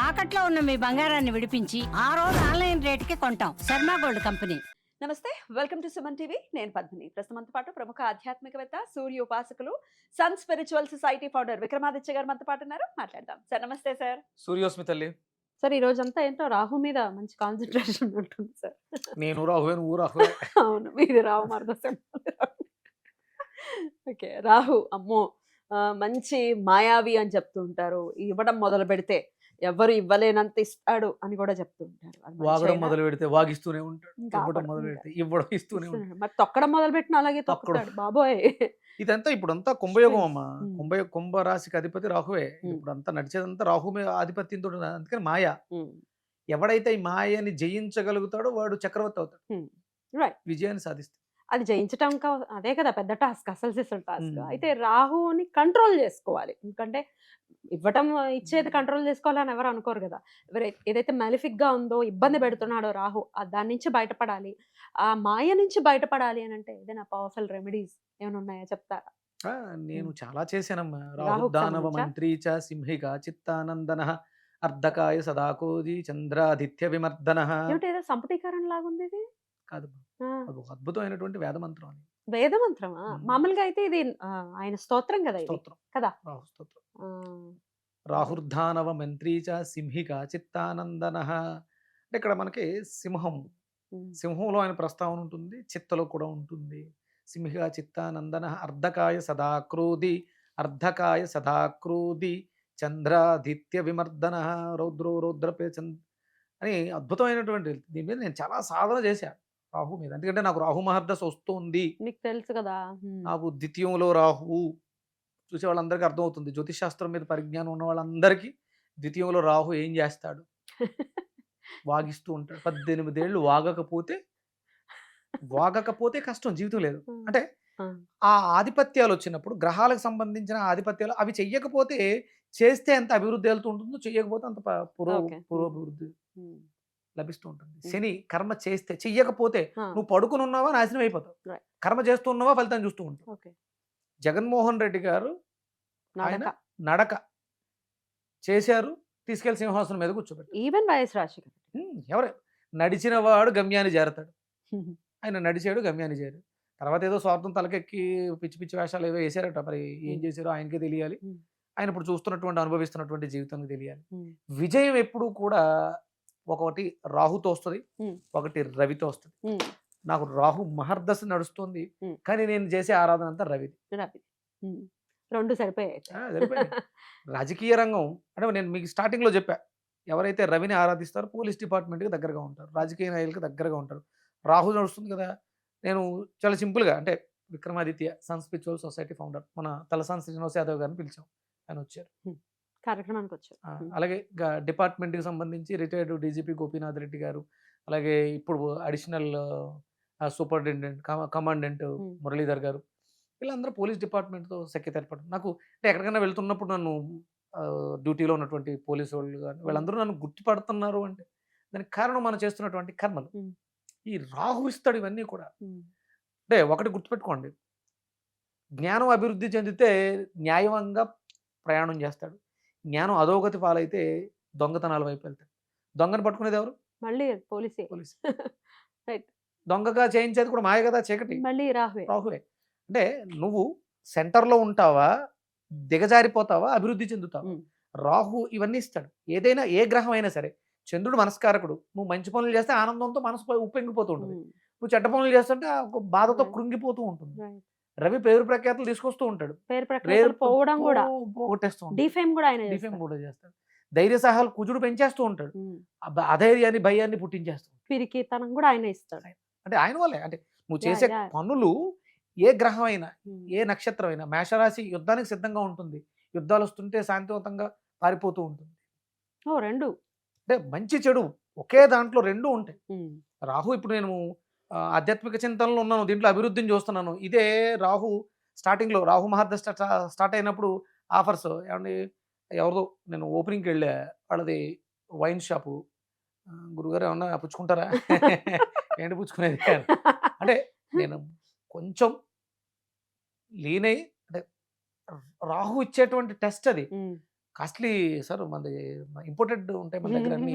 తాకట్లో ఉన్న మీ బంగారాన్ని విడిపించి ఆ రోజు ఆన్లైన్ రేటుకి కొంటాం. Sharma gold company. నమస్తే, వెల్కమ్ టు సుమన్ టీవీ. నేను పద్మిని. ప్రస్తుతంతో పాటు ప్రముఖ ఆధ్యాత్మికవేత్త, సూర్య ఉపాసకులు, sun spiritual society founder Vikramaditya గారు మనతో పాటు ఉన్నారు. మాట్లాడదాం. సార్ నమస్తే సార్. సూర్యోస్మి తల్లి. సార్ ఈ రోజంతా ఏంటో రాహు మీద మంచి కాన్సన్ట్రేషన్ ఉంటుంది సార్. నేను రాహువే, నువ్వు రాహువే. అవును, మీది రాహు మార్గశం. ఓకే, రాహు అమ్మో మంచి మాయావి అని చెప్తూ ఉంటారు. ఇవ్వడం మొదలు పెడితే ఎవరు ఇవ్వలేనంత ఇస్తాడు అని కూడా చెప్తూ ఉంటారు. అది మంచి వాగడం అయినా? మొదలు పెడితే వాగిస్తూనే ఉంటాడు, ఇంకా ఇవ్వడం ఆపడు. మొదలు ఇంకా పెడితే ఇవ్వడం ఇస్తూనే ఉంటాడు. ఇస్తున్నాడు. మరి తొక్కడం మొదలు పెట్టిన అలాగే తొక్కుతాడు బాబోయ్. ఇదంతా ఇప్పుడంతా కుంభయోగం అమ్మా. ఉమ్. కుంభ రాశికి అధిపతి రాహువే. ఇప్పుడు అంతా నడిచేదంతా రాహు మీద ఆధిపత్యంతో ఉన్నది. అందుకని మాయ. ఉమ్. ఎవడైతే ఈ మాయని జయించగలుగుతాడో వాడు చక్రవర్తి అవుతాడు, రైట్. విజయాన్ని సాధిస్తాడు. అది జయించటం అదే కదా పెద్ద టాస్క్, అసలు చేసిన టాస్క్. ఉమ్. అయితే రాహుని కంట్రోల్ చేసుకోవాలి. ఎందుకంటే ఇవ్వటం ఇచ్చేది కంట్రోల్ చేసుకోవాలని ఎవరు అనుకోరు కదా. ఏదైతే మెలిఫిక్ గా ఉందో, ఇబ్బంది పెడుతున్నాడో రాహు, దాని నుంచి బయటపడాలి, ఆ మాయ నుంచి బయటపడాలి అని అంటే ఏదైనా పవర్ఫుల్ రెమెడీస్ ఏమైనా ఉన్నాయా చెప్తారా? ఆ, నేను చాలా చేశానమ్మా. రాహుకు రాహుదానవ సంబంధించా? మంత్రీ చ సింహిక చిత్తానందన అర్ధకాయ సదాకోది చంద్రాదిత్య విమర్దన. ఏమిటి ఏదో సంపుటీకరణ లాగుంది ఇది. కాదు, ఆ, అది ఒక అద్భుతమైనటువంటి వేద మంత్రం అని. వేద మంత్రమా? మామూలుగా అయితే ఇది ఆయన స్తోత్రం కదా ఇది. స్తోత్రం, కదా. రాహు స్తోత్రం. ఆ, రాహుర్ధానవ మంత్రీ చ సింహిక చిత్తానందన. అంటే ఇక్కడ మనకి సింహం, ఉమ్, సింహంలో ఆయన ప్రస్తావన ఉంటుంది, చిత్తలో కూడా ఉంటుంది. సింహిక చిత్తానందన అర్ధకాయ సదాక్రోధి, అర్ధకాయ సదాక్రోధి చంద్రాదిత్య విమర్దన రౌద్రో రౌద్రపే అని అద్భుతమైనటువంటి. దీని మీద నేను చాలా సాధన చేశాను రాహు మీద. ఎందుకంటే నాకు రాహు మహర్దశ వస్తుంది. నీకు తెలుసు కదా. నాకు ద్వితీయంలో రాహువు చూసే వాళ్ళందరికీ అర్థమవుతుంది. జ్యోతిష్ శాస్త్రం మీద పరిజ్ఞానం ఉన్న వాళ్ళందరికీ ద్వితీయంలో రాహు ఏం చేస్తాడు, వాగిస్తూ ఉంటాడు. 18 ఏళ్ళు వాగకపోతే కష్టం, జీవితం లేదు. అంటే ఆ ఆధిపత్యాలు వచ్చినప్పుడు, గ్రహాలకు సంబంధించిన ఆధిపత్యాలు అవి చెయ్యకపోతే, చేస్తే ఎంత అభివృద్ధి వెళ్తూ ఉంటుందో, చెయ్యకపోతే అంత ఓకే. పూర్వాభివృద్ధి ఉమ్. లభిస్తూ ఉంటుంది. శని కర్మ చేస్తే, చెయ్యకపోతే ఆ, నువ్వు పడుకుని ఉన్నావా నాశనం అయిపోతావు, Right. కర్మ చేస్తూ ఉన్నావా ఫలితం చూస్తూ ఉంటావు. ఓకే. జగన్మోహన్ రెడ్డి గారు ఆయన నడక. నడక చేశారు, తీసుకెళ్లి సింహాసనం మీద కూర్చోబెట్టారు. Even YS Rajasekhar. ఎవరు నడిచిన వాడు గమ్యాన్ని చేరతాడు. ఆయన నడిచాడు, గమ్యాన్ని చేరాడు. తర్వాత ఏదో స్వార్థం తలకెక్కి పిచ్చి పిచ్చి వేషాలు ఏవో వేసారట. మరి ఏం చేశారో ఆయనకే తెలియాలి. ఆయన ఇప్పుడు చూస్తున్నటువంటి, అనుభవిస్తున్నటువంటి జీవితానికి తెలియాలి. విజయం ఎప్పుడు కూడా ఒకటి రాహుతో వస్తుంది, ఒకటి రవితో వస్తుంది. నాకు రాహు మహర్దశ నడుస్తుంది, కానీ నేను చేసే ఆరాధన అంతా రవిది. రెండు సరిపోయాయి. సరిపోయింది. రాజకీయ రంగం అంటే నేను మీకు స్టార్టింగ్ లో చెప్పా, ఎవరైతే రవిని ఆరాధిస్తారో పోలీస్ డిపార్ట్మెంట్కి దగ్గరగా ఉంటారు, రాజకీయ నాయకులకు దగ్గరగా ఉంటారు. రాహు నడుస్తుంది కదా. నేను చాలా సింపుల్గా అంటే Vikramaditya sun spiritual society founder, మన తలసాని శ్రీనివాస్ యాదవ్ గారిని పిలిచాం, ఆయన వచ్చారు. కార్యక్రమానికి వచ్చారు. అలాగే డిపార్ట్మెంట్కి సంబంధించి రిటైర్డ్ డీజీపీ గోపీనాథ్ రెడ్డి గారు, అలాగే ఇప్పుడు అడిషనల్ సూపరింటెండెంట్ కమాండెంట్ మురళీధర్ గారు, వీళ్ళందరూ పోలీస్ డిపార్ట్మెంట్తో సఖ్యత ఏర్పడడం. నాకు అంటే ఎక్కడికైనా వెళ్తున్నప్పుడు నన్ను డ్యూటీలో ఉన్నటువంటి పోలీసు వాళ్ళు కానీ వీళ్ళందరూ నన్ను గుర్తుపడుతున్నారు అంటే దానికి కారణం మనం చేస్తున్నటువంటి కర్మలు. ఈ రాహు ఇస్తాడు ఇవన్నీ కూడా. అంటే ఒకటి గుర్తుపెట్టుకోండి, జ్ఞానం అభివృద్ధి చెందితే న్యాయంగా ప్రయాణం చేస్తాడు. జ్ఞానం అధోగతి పాలైతే దొంగతనాల వైపు వెళ్తాడు. దొంగను పట్టుకునేది ఎవరు? మళ్ళీ పోలీసే. పోలీసు. రైట్. దొంగగా చేయించేది కూడా మాయ కదా, చీకటి, మళ్ళీ రాహువే. రాహువే. అంటే నువ్వు సెంటర్లో ఉంటావా, దిగజారిపోతావా, అభివృద్ధి చెందుతావా. రాహు ఇవన్నీ ఇస్తాడు. ఏదైనా ఏ గ్రహం అయినా సరే. చంద్రుడు మనస్కారకుడు, నువ్వు మంచి పనులు చేస్తే ఆనందంతో మనసు ఉప్పెంగిపోతూ ఉంటుంది, నువ్వు చెడ్డ పనులు చేస్తుంటే ఒక బాధతో కృంగిపోతూ ఉంటుంది. రవి పేరు ప్రఖ్యాతులు తీసుకొస్తూ ఉంటాడు, పేరు ప్రఖ్యాతులు పోవడం కూడా, పోగొట్టేస్తూ ఉంటాడు, డిఫేమ్ కూడా ఆయన డిఫేమ్ కూడా చేస్తాడు. ధైర్య సహాలు కుజుడు పెంచేస్తూ ఉంటాడు, అధైర్యాన్ని భయాన్ని పుట్టించేస్తూ ఉంటాడు. పిరికితనం కూడా ఆయన ఇస్తాడు. అంటే ఆయన వల్లే, అంటే నువ్వు చేసే పనులు ఏ గ్రహం అయినా, ఏ నక్షత్రం అయినా, మేషరాశి యుద్ధానికి సిద్ధంగా ఉంటుంది, యుద్ధాలు వస్తుంటే శాంతివంతంగా పారిపోతూ ఉంటుంది. రెండు అంటే మంచి చెడు ఒకే దాంట్లో రెండు ఉంటాయి. రాహు ఇప్పుడు నేను ఆధ్యాత్మిక చింతనలో ఉన్నాను, దీంట్లో అభివృద్ధిని చూస్తున్నాను. ఇదే రాహు స్టార్టింగ్లో రాహు మహర్దశ స్టార్ట్ అయినప్పుడు ఆఫర్స్ ఏమండి, ఎవరిదో నేను ఓపెనింగ్కి వెళ్ళా, వాళ్ళది వైన్ షాపు, గురుగారు ఏమన్నా పుచ్చుకుంటారా? ఏంటి పుచ్చుకునేది అంటే నేను కొంచెం లీనై, అంటే రాహు ఇచ్చేటువంటి టెస్ట్ అది. కాస్ట్లీ సార్ మనది ఇంపోర్టెడ్ ఉంటాయి మన దగ్గర అన్ని.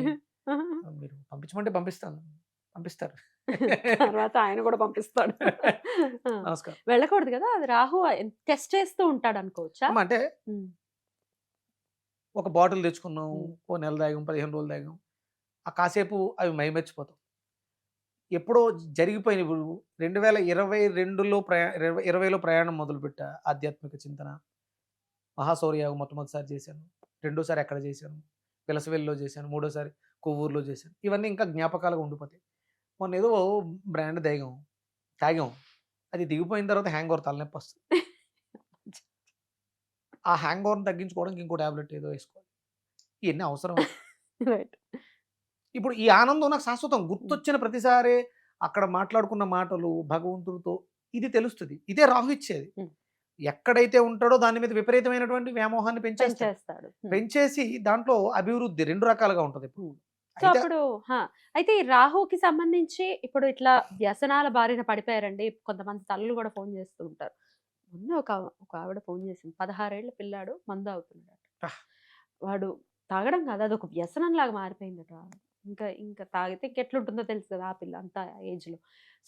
మీరు పంపించమంటే పంపిస్తారు. తర్వాత ఆయన కూడా పంపిస్తాడు. ఆ, నమస్కారం. వెళ్ళకూడదు కదా, అది రాహు టెస్ట్ చేస్తూ ఉంటాడు అనుకోవచ్చా? అంటే ఉమ్, ఒక బాటిల్ తెచ్చుకున్నాం, ఉమ్, ఓ నెల తాగాం, 15 రోజులు తాగాం, ఆ కాసేపు అవి మైమర్చిపోతాం. ఎప్పుడో జరిగిపోయిన ఇప్పుడు 2022లో 2020లో ప్రయాణం మొదలుపెట్టా ఆధ్యాత్మిక చింతన. మహాశౌర్యాగం మొట్టమొదటిసారి చేశాను, రెండోసారి ఎక్కడ చేశాను, పిలసవెల్లిలో చేశాను, మూడోసారి కొవ్వూరులో చేశాను. ఇవన్నీ ఇంకా జ్ఞాపకాలుగా ఉండిపోతాయి. మొన్న ఏదో బ్రాండ్ తాగాం, అది దిగిపోయిన తర్వాత హ్యాంగ్ ఓవర్ తలనొప్పి వస్తుంది. ఆ హ్యాంగ్ ఓవర్ని తగ్గించుకోవడానికి ఇంకో టాబ్లెట్ ఏదో వేసుకోవాలి. ఇవన్నీ అవసరం. రైట్. ఇప్పుడు ఈ ఆనందం నాకు శాశ్వతం. గుర్తొచ్చిన ప్రతిసారి అక్కడ మాట్లాడుకున్న మాటలు భగవంతుడితో ఇది తెలుస్తుంది. ఇదే రాహు ఇచ్చేది. ఉమ్. ఎక్కడైతే ఉంటాడో దాని మీద విపరీతమైనటువంటి వ్యామోహాన్ని పెంచేస్తాడు. పెంచేసి దాంట్లో అభివృద్ధి 2 రకాలుగా ఉంటుంది. సో అప్పుడు అయితే ఈ రాహుకి సంబంధించి ఇప్పుడు ఇట్లా వ్యసనాల బారిన పడిపోయారండి. కొంతమంది తల్లులు కూడా ఫోన్ చేస్తూ ఉంటారు. మొన్న ఒక ఆవిడ ఫోన్ చేసింది. 16 ఏళ్ల పిల్లాడు మందు అవుతున్నాడట. ఆహ్. వాడు తాగడం కాదు, అదొక వ్యసనం లాగా మారిపోయిందట. ఇంకా ఇంకా తాగితే ఇంకెట్లుంటుందో తెలుసు కదా ఆ పిల్ల అంత ఏజ్ లో.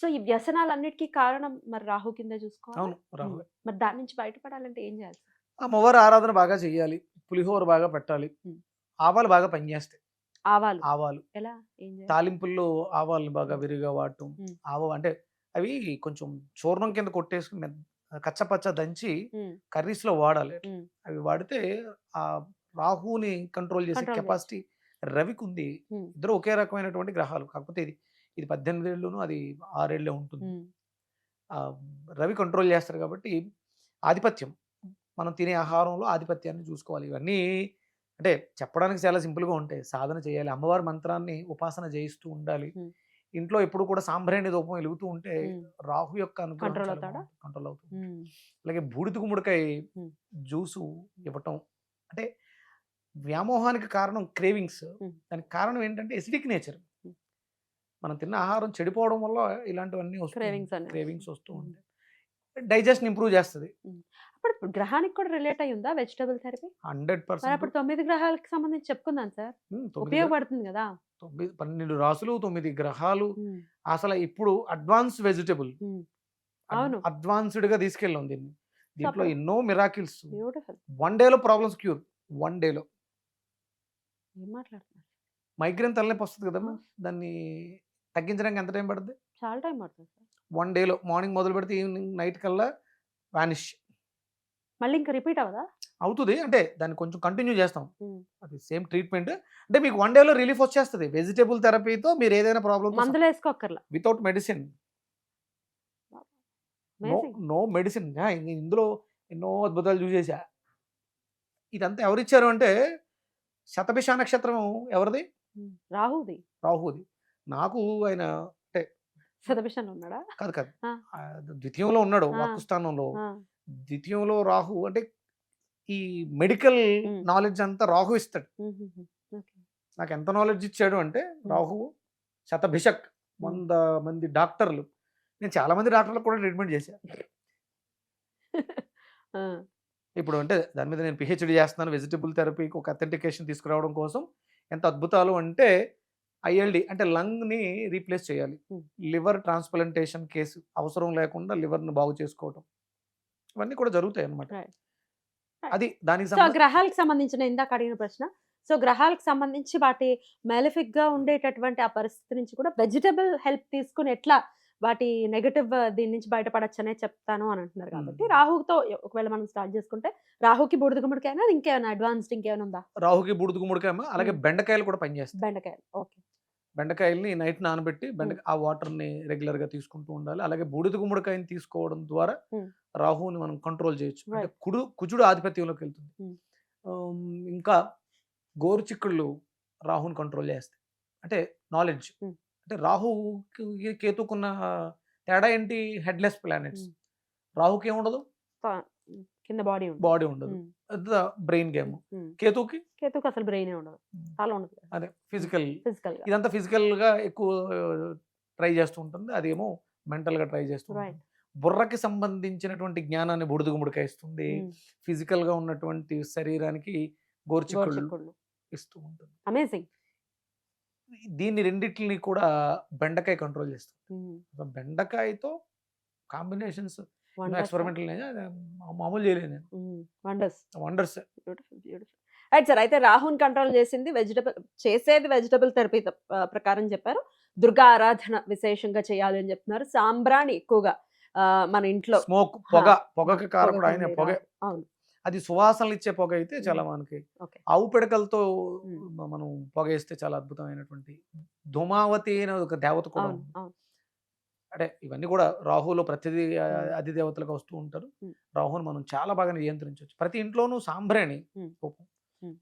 సో ఈ వ్యసనాలన్నిటికీ కారణం మరి రాహు కింద చూసుకోవాలి. అవును, రాహు. మరి దాని నుంచి బయటపడాలంటే ఏం చేయాలి? అమ్మవారి ఆరాధన బాగా చెయ్యాలి, పులిహోర బాగా పెట్టాలి, ఆవాలు బాగా పనిచేస్తాయి. ఆవాలు ఎలా ఏం చేయాలి? తాలింపుల్లో ఆవాలను బాగా విరిగా వాడటం. అంటే అవి కొంచెం చూర్ణం కింద కొట్టేసుకుని కచ్చపచ్చ దంచి కర్రీస్ లో వాడాలి. అవి వాడితే ఆ రాహుని కంట్రోల్ చేసే కెపాసిటీ రవికి ఉంది. ఇద్దరు ఒకే రకమైనటువంటి గ్రహాలు, కాకపోతే ఇది 18 ఏళ్ళును, అది 6 ఏళ్ళే ఉంటుంది. రవి కంట్రోల్ చేస్తారు కాబట్టి ఆధిపత్యం, మనం తినే ఆహారంలో ఆధిపత్యాన్ని చూసుకోవాలి. ఇవన్నీ అంటే చెప్పడానికి చాలా సింపుల్గా ఉంటాయి, సాధన చేయాలి. అమ్మవారి మంత్రాన్ని ఉపాసన చేయిస్తూ ఉండాలి. ఇంట్లో ఎప్పుడు కూడా సాంబ్రాణి ధూపం వెలుగుతూ ఉంటే రాహు యొక్క అనుగ్రహం కంట్రోల్ అవుతుంది. అలాగే బూడిద గుమ్మడికాయ జ్యూసు ఇవ్వటం, అంటే వ్యామోహానికి కారణం క్రేవింగ్స్. దానికి కారణం ఏంటంటే ఎసిడిక్ నేచర్. మనం తిన్న ఆహారం చెడిపోవడం వల్ల ఇలాంటివన్నీ క్రేవింగ్స్ వస్తూ ఉంటాయి. డైజెషన్ ఇంప్రూవ్ చేస్తుంది. అప్పుడు గ్రహానికి కూడా రిలేట్ అయి ఉందా వెజిటబుల్ థెరపీ? 100%. అప్పుడు 9 గ్రహాలకు సంబంధించి చెప్పుకుందాం సార్, ఉపయోగపడుతుంది కదా. 12 రాసులు, 9 గ్రహాలు. అసలు ఇప్పుడు అడ్వాన్స్ వెజిటబుల్, అడ్వాన్స్డ్ గా తీసుకెళ్ళాం దీన్ని. దీంట్లో ఎన్నో మిరాకిల్స్. 1 డేలో ప్రాబ్లమ్స్ క్యూర్. 1 డేలో. ఏం మాట్లాడుతున్నారు? మైగ్రేన్ తలనొప్పి వస్తుంది కదమ్మా, దాన్ని తగ్గించడానికి ఎంత టైం పడుతుంది? చాలా టైం పడుతుంది. 1 డేలో మార్నింగ్ మొదలు పెడితే ఈవినింగ్ నైట్ కల్లా వానిష్. మళ్ళీ ఇంకా రిపీట్ అవదా? అవుతుంది, అంటే దాన్ని కొంచెం కంటిన్యూ చేస్తాం. అది సేమ్ ట్రీట్మెంట్. అంటే మీకు 1 డేలో రిలీఫ్ వచ్చేస్తుంది. వెజిటేబుల్ థెరపీతో మీరు ఏదైనా ప్రాబ్లమ్ మందులు వేసుకోకర్లా, వితౌట్ మెడిసిన్, నో మెడిసిన్. ఇందులో ఎన్నో అద్భుతాలు చూసేసా. ఇదంతా ఎవరిచ్చారు అంటే శతభిష నక్షత్రం ఎవరిది? రాహుది. నాకు ఆయన అంటే శతభిషంలో ఉన్నాడా? కాదు, ద్వితీయంలో ఉన్నాడు, వాక్కు స్థానంలో. ద్వితీయంలో రాహు అంటే ఈ మెడికల్ నాలెడ్జ్ అంతా రాహు ఇస్తాడు. నాకు ఎంత నాలెడ్జ్ ఇచ్చాడు అంటే రాహు శతభిషక్. 100 మంది డాక్టర్లు, నేను చాలా మంది డాక్టర్లకు కూడా ట్రీట్మెంట్ చేశాను. ఇప్పుడు అంటే దాని మీద నేను పిహెచ్డి చేస్తున్నాను. వెజిటబుల్ థెరపీకి ఒక అథెంటికేషన్ తీసుకురావడం కోసం ఎంత అద్భుతాలు అంటే ఐఎల్డి అంటే లంగ్ని రీప్లేస్ చేయాలి, లివర్ ట్రాన్స్ప్లాంటేషన్ కేసు అవసరం లేకుండా లివర్ని బాగు చేసుకోవడం, ఇవన్నీ కూడా జరుగుతాయి అన్నమాట. అది దానికి గ్రహాలకు సంబంధించిన ఇందాక అడిగిన ప్రశ్న. సో గ్రహాలకు సంబంధించి వాటి మెలిఫిక్ గా ఉండేటటువంటి ఆ పరిస్థితి నుంచి కూడా వెజిటబుల్ హెల్ప్ తీసుకుని ఎట్లా వాటి నెగటివ్ దీని నుంచి బయటపడచ్చు అనే చెప్తాను అని అంటున్నారు. కాబట్టి రాహుతో ఒకవేళ మనం స్టార్ట్ చేసుకుంటే రాహుకి బూడిద గుమ్మడికాయ, ఇంకేమైనా అడ్వాన్స్డ్ ఇంకేమైనా ఉందా? రాహుకి బూడిద గుమ్మడికాయ, అలాగే బెండకాయలు కూడా పనిచేస్తాయి. బెండకాయలు, ఓకే. బెండకాయల్ని నైట్ నానబెట్టి ఆ వాటర్ని రెగ్యులర్ గా తీసుకుంటూ ఉండాలి. అలాగే బూడిద గుమ్మడికాయని తీసుకోవడం ద్వారా రాహుని మనం కంట్రోల్ చేయొచ్చు. అంటే కుజుడు ఆధిపత్యంలోకి వెళ్తుంది. ఇంకా గోరుచిక్కుళ్ళు రాహుని కంట్రోల్ చేస్తాయి. అంటే నాలెడ్జ్, అంటే రాహు కేతుకున్న తేడా ఏంటి? Headless planets. రాహుకి ఏముండదు, కింద బాడీ ఉండదు, బ్రెయిన్ గేమ్. కేతుకి అసలు బ్రెయిన్ ఉండదు, చాలా ఉండదు. అదే ఫిజికల్, ఇదంతా ఫిజికల్ గా ఎక్కువ ట్రై చేస్తూ ఉంటుంది, అదేమో మెంటల్ గా ట్రై చేస్తూ ఉంటుంది. బుర్రకి సంబంధించినటువంటి జ్ఞానాన్ని బూడిద గుమ్మడికాయ ఇస్తుంది. ఫిజికల్ గా ఉన్నటువంటి శరీరానికి గోరుచిక్కుళ్ళు గోరుచిక్కుళ్ళు ఇస్తూ ఉంటుంది. అమేజింగ్. దీన్ని రెండిటిని కూడా బెండకాయ కంట్రోల్ చేస్తుంది. బెండకాయతో కాంబినేషన్స్ ఎక్స్పెరిమెంటల్ మామూలు చేయలేదు నేను. Wonders. Wonders. Beautiful beautiful. Right sir, అయితే రాహుని కంట్రోల్ చేసింది చేసేది వెజిటబుల్ థెరపీ ప్రకారం చెప్పారు. దుర్గా ఆరాధన విశేషంగా చేయాలి అని చెప్తున్నారు. సాంబ్రాణి ఎక్కువగా మన ఇంట్లో స్మోక్ పొగకి కారకుడు ఆయన పొగ. అవును. అది సువాసనలు ఇచ్చే పొగ అయితే చాలా మనకి ఓకే. ఆవు పిడకలతో మనం పొగ వేస్తే చాలా అద్భుతమైనటువంటి ధూమావతి అనే ఒక దేవత కూడా అవును ఉంది. అవును. అంటే ఇవన్నీ కూడా రాహులో ప్రతిదీ అధిదేవతలుగా వస్తూ ఉంటారు. రాహుని మనం చాలా బాగా నియంత్రించవచ్చు. ప్రతి ఇంట్లోనూ సాంబ్రాణి కోపం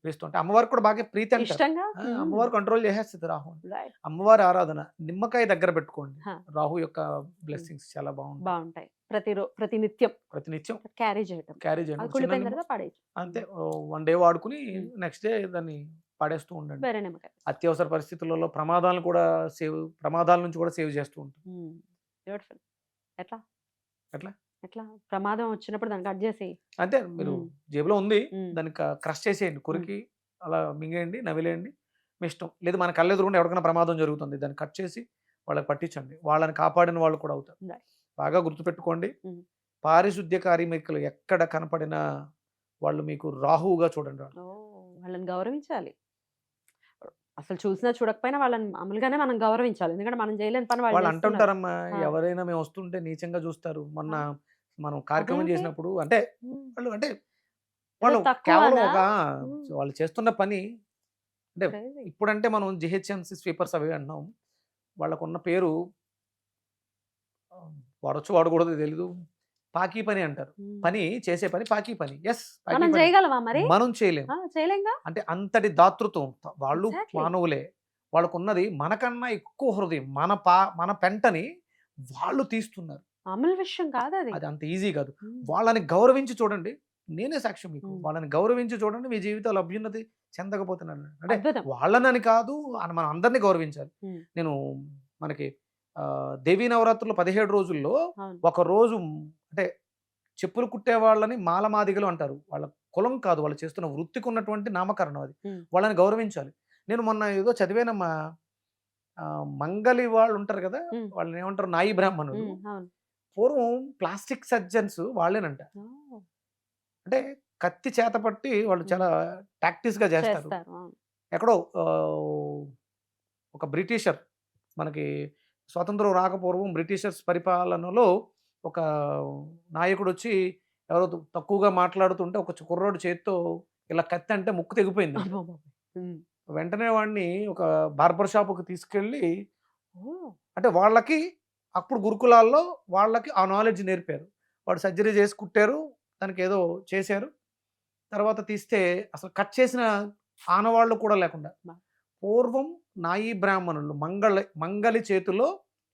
వేస్తుంటే అమ్మవారికి కూడా బాగా ప్రీతి అంటారు. ఇష్టంగా అమ్మవారు కంట్రోల్ చేసేస్తుంది రాహుని. రైట్. అమ్మవారి ఆరాధన నిమ్మకాయ దగ్గర పెట్టుకోండి. హా. రాహు యొక్క బ్లెస్సింగ్స్ చాలా బాగుంటాయి. ప్రతినిత్యం ప్రతినిత్యం క్యారీ చేయటం. క్యారీ అది చేయండి. కుళ్ళిపోయిన చిన్న తర్వాత పడేయచ్చు. అంతే 1 డే వాడుకుని నెక్స్ట్ డే దాన్ని పడేస్తూ ఉండండి. వేరే నిమ్మకాయ. అత్యవసర పరిస్థితులలో ప్రమాదాల నుంచి కూడా సేవ్ చేస్తూ ఉంటుంది. బ్యూటిఫుల్. ఎట్లా ఎట్లా ఎట్లా ప్రమాదం వచ్చినప్పుడు దాన్ని కట్ చేసి అంతే మీరు జేబులో ఉంది మ్మ్. దాన్ని క్రష్ చేసేయండి, కొరికి అలా మింగేయండి, నవిలేయండి, మీ ఇష్టం. లేదు మన కళ్ళెదురుగుండా ఎవరికైనా ప్రమాదం జరుగుతుంది దాన్ని కట్ చేసి వాళ్ళకి పట్టించండి. వాళ్ళని కాపాడిన వాళ్ళు కూడా అవుతారు. Right. బాగా గుర్తుపెట్టుకోండి. మ్మ్. పారిశుద్ధ్య కార్మికులు ఎక్కడ కనపడినా వాళ్ళు మీకు రాహువుగా చూడండి. వాళ్ళని గౌరవించాలి. అసలు చూసినా చూడకపోయినా వాళ్ళని మామూలుగానే మనం గౌరవించాలి. ఎందుకంటే మనం చేయలేని పని వాళ్ళు చేస్తున్నారు. అంటుంటారమ్మా, ఆ. ఎవరైనా మేము వస్తుంటే నీచంగా చూస్తారు. మొన్న మనం కార్యక్రమం అదేంటి? చేసినప్పుడు అంటే మ్మ్. వాళ్ళు అంటే వాళ్ళు తక్కువనా? కేవలం ఒక మ్మ్. వాళ్ళు చేస్తున్న పని అంటే Crazy. ఇప్పుడంటే మనం జిహెచ్ఎంసీ స్వీపర్స్ అవి అంటున్నాం. వాళ్ళకున్న పేరు వాడొచ్చు వాడకూడదు తెలీదు, పాకీ పని అంటారు. మ్మ్. పని చేసే పని పాకీ పని. ఎస్ మనం చేయగలమా మరి? మనం చేయలేం. చేయలేంగా. అంటే అంతటి దాతృత్వం వాళ్ళు Exactly. మానవులే. వాళ్ళకున్నది మనకన్నా ఎక్కువ హృదయం. మన పెంటని వాళ్ళు తీస్తున్నారు. మామూలు విషయం కాదు అది. అది అంత ఈజీ కాదు. మ్మ్. వాళ్ళని గౌరవించి చూడండి. నేనే సాక్ష్యం మీకు. మ్మ్. వాళ్ళని గౌరవించి చూడండి, మీ జీవితాలు అభ్యున్నతి చెందకపోతున్నాను. అంటే అద్భుతం. వాళ్ళనని కాదు, మనం అందరినీ గౌరవించాలి. మ్మ్. నేను మనకి దేవీ నవరాత్రులు 17 రోజుల్లో అవును. ఒక రోజు అంటే చెప్పులు కుట్టే వాళ్ళని మాలమాదిగలు అంటారు. వాళ్ళ కులం కాదు, వాళ్ళు చేస్తున్న వృత్తికి ఉన్నటువంటి నామకరణం అది. మ్మ్. వాళ్ళని గౌరవించాలి. నేను మొన్న ఏదో చదివానమ్మా, మంగలి వాళ్ళు ఉంటారు కదా, మ్మ్. వాళ్ళని ఏమంటారు, నాయి బ్రాహ్మణులు. మ్మ్. అవును. పూర్వం ప్లాస్టిక్ సర్జన్స్ వాళ్ళేనంట. ఓ, అంటే కత్తి చేత పట్టి వాళ్ళు చాలా టాక్టిస్ గా చేస్తారు. చేస్తారు. అవును. ఎక్కడో ఒక బ్రిటిషర్, మనకి స్వాతంత్రం రాకపూర్వం బ్రిటిషర్స్ పరిపాలనలో ఒక నాయకుడు వచ్చి ఎవరో తక్కువగా మాట్లాడుతుంటే ఒక కుర్రోడు చేత్తో ఇలా కత్తి అంటే ముక్కు తెగిపోయింది. అబ్బబ్బబ్బ. మ్మ్. వెంటనే వాడిని ఒక బార్బర్ షాప్కి తీసుకెళ్ళి, ఓ, అంటే వాళ్ళకి అప్పుడు గురుకులాల్లో వాళ్ళకి ఆ నాలెడ్జ్ నేర్పారు. వాడు సర్జరీ చేసి కుట్టారు, దానికి ఏదో చేశారు. తర్వాత తీస్తే అసలు కట్ చేసిన ఆనవాళ్ళు కూడా లేకుండా. పూర్వం నాయి బ్రాహ్మణులు మంగలి చేతిలో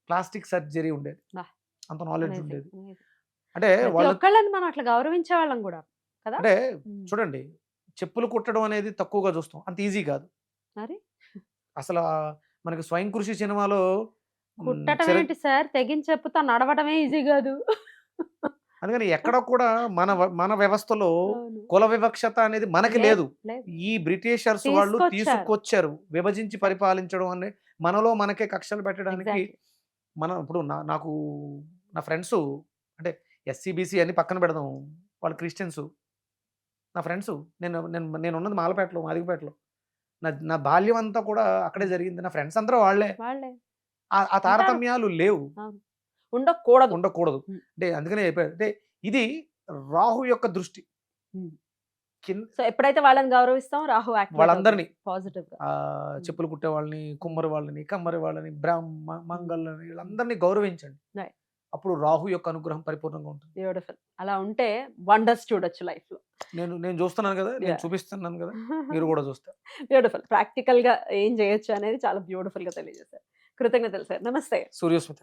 ప్లాస్టిక్ సర్జరీ ఉండేది. బా. అంత నాలెడ్జ్ amazing, ఉండేది. amazing. అంటే ప్రతి వాళ్ళు ఒక్కళ్ళని మనం అట్లా గౌరవించే వాళ్ళం కూడా కదా. అంటే మ్మ్. చూడండి, చెప్పులు కుట్టడం అనేది తక్కువగా చూస్తాం, అంత ఈజీ కాదు. మరి అసలు మనకి స్వయం కృషి సినిమాలో కుట్టడం ఏంటి సార్, తెగిన చెప్పుతో నడవడమే ఈజీ కాదు. అందుకని ఎక్కడ కూడా మన వ్యవస్థలో అవును. కుల వివక్షత అనేది మనకి లేదు. లేదు. ఈ బ్రిటిషర్స్ వాళ్ళు తీసుకొచ్చారు. తీసుకొచ్చారు, విభజించి పరిపాలించడం అనే మనలో మనకే కక్షలు పెట్టడానికి. Exactly. మనం ఇప్పుడు నాకు నా ఫ్రెండ్స్ అంటే ఎస్సీబీసీ అని పక్కన పెడదాం, వాళ్ళు క్రిస్టియన్స్. నా ఫ్రెండ్స్, నేను ఉన్నది మాలపేటలో, మాదిగపేటలో. నా బాల్యం అంతా కూడా అక్కడే జరిగింది. నా ఫ్రెండ్స్ అందరూ వాళ్ళే. ఆ తారతమ్యాలు లేవు, ఉండకూడదు. ఉండకూడదు. ఉమ్. అంటే అందుకనే చెప్పారు, అంటే ఇది రాహు యొక్క దృష్టి. ఉమ్. కింద సో ఎప్పుడైతే వాళ్ళని గౌరవిస్తాం, రాహు వాళ్ళందరినీ పాజిటివ్ గా. చెప్పులు కుట్టే వాళ్ళని, కుమ్మరి వాళ్ళని, కమ్మరి వాళ్ళని, మంగళ్ళని, వీళ్ళందరినీ గౌరవించండి. Right. అప్పుడు రాహు యొక్క అనుగ్రహం పరిపూర్ణంగా ఉంటుంది. బ్యూటిఫుల్. అలా ఉంటే వండర్స్ చూడొచ్చు లైఫ్ లో. నేను చూస్తున్నాను కదా, నేను Yeah. చూపిస్తున్నాను కదా, మీరు కూడా చూస్తారు. బ్యూటిఫుల్. ప్రాక్టికల్ గా ఏం చేయొచ్చు అనేది చాలా బ్యూటిఫుల్ గా తెలియజేశారు. కృతజ్ఞతలు సార్. నమస్తే. సూర్యోస్మిత.